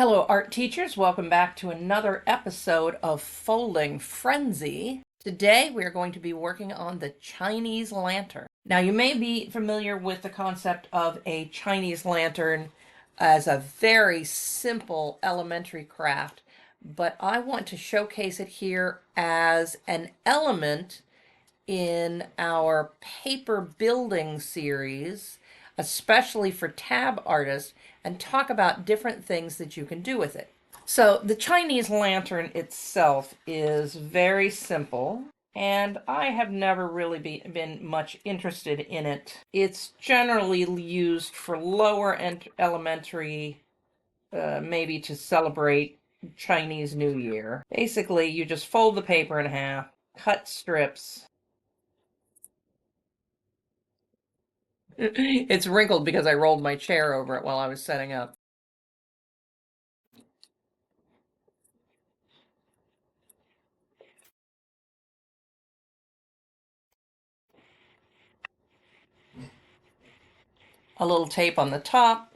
Hello, art teachers. Welcome back to another episode of Folding Frenzy. Today, we are going to be working on the Chinese lantern. Now, you may be familiar with the concept of a Chinese lantern as a very simple elementary craft, but I want to showcase it here as an element in our paper building series, especially for tab artists, and talk about different things that you can do with it. So the Chinese lantern itself is very simple, and I have never really been much interested in it. It's generally used for lower elementary, maybe to celebrate Chinese New Year. Basically, you just fold the paper in half, cut strips. It's wrinkled because I rolled my chair over it while I was setting up. A little tape on the top.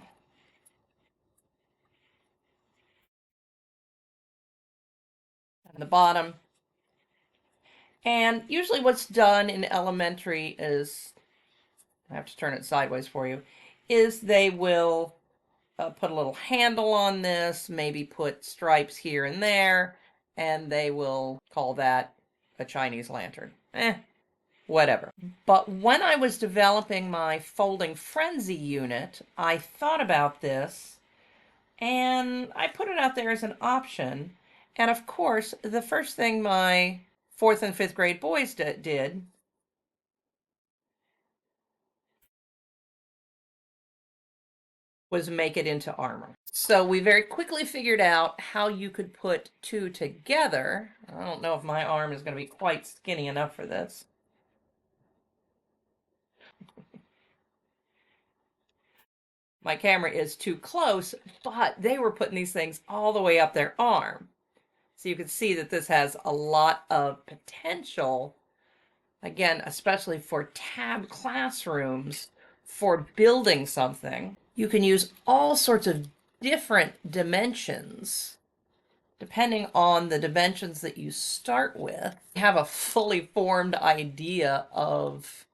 And the bottom. And usually what's done in elementary is, I have to turn it sideways for you, is they will put a little handle on this, maybe put stripes here and there, and they will call that a Chinese lantern. Whatever. But when I was developing my Folding Frenzy unit, I thought about this and I put it out there as an option. And of course, the first thing my fourth and fifth grade boys did was make it into armor. So we very quickly figured out how you could put two together. I don't know if my arm is going to be quite skinny enough for this. My camera is too close, but they were putting these things all the way up their arm. So you can see that this has a lot of potential, again, especially for tab classrooms, for building something. You can use all sorts of different dimensions depending on the dimensions that you start with. You have a fully formed idea of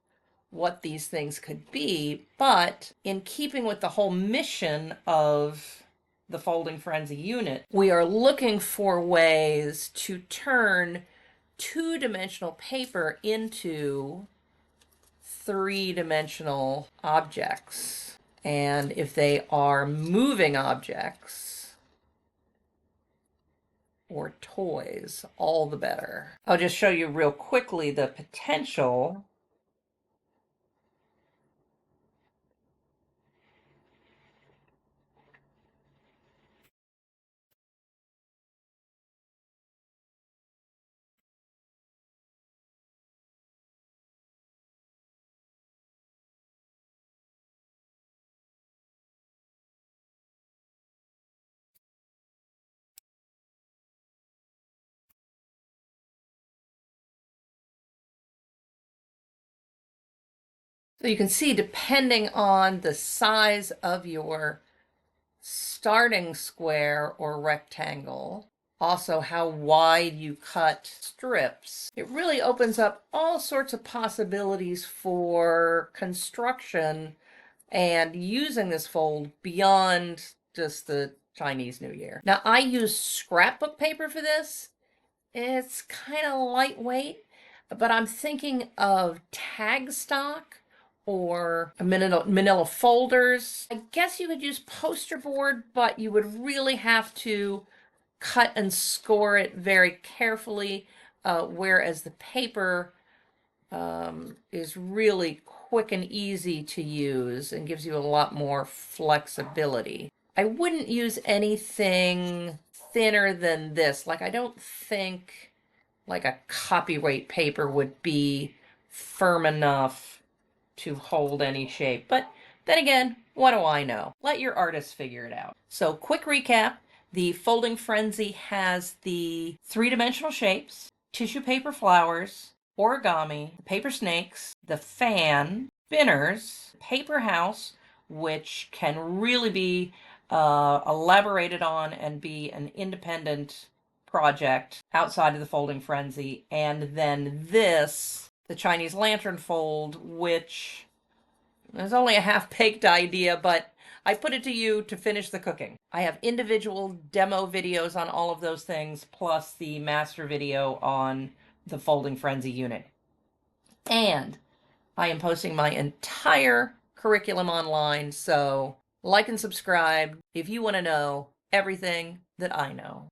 what these things could be, but in keeping with the whole mission of the Folding Frenzy unit, we are looking for ways to turn two-dimensional paper into three-dimensional objects. And if they are moving objects or toys, all the better. I'll just show you real quickly the potential. So you can see, depending on the size of your starting square or rectangle, also how wide you cut strips, it really opens up all sorts of possibilities for construction and using this fold beyond just the Chinese New Year. Now, I use scrapbook paper for this. It's kind of lightweight, but I'm thinking of tag stock or manila folders. I guess you could use poster board, but you would really have to cut and score it very carefully, whereas the paper is really quick and easy to use and gives you a lot more flexibility. I wouldn't use anything thinner than this. Like, I don't think like a copyright paper would be firm enough to hold any shape. But then again, what do I know? Let your artist figure it out. So quick recap, the Folding Frenzy has the three-dimensional shapes, tissue paper flowers, origami, paper snakes, the fan, spinners, paper house, which can really be elaborated on and be an independent project outside of the Folding Frenzy. And then this, the Chinese Lantern Fold, which is only a half-baked idea, but I put it to you to finish the cooking. I have individual demo videos on all of those things, plus the master video on the Folding Frenzy unit. And I am posting my entire curriculum online, so like and subscribe if you want to know everything that I know.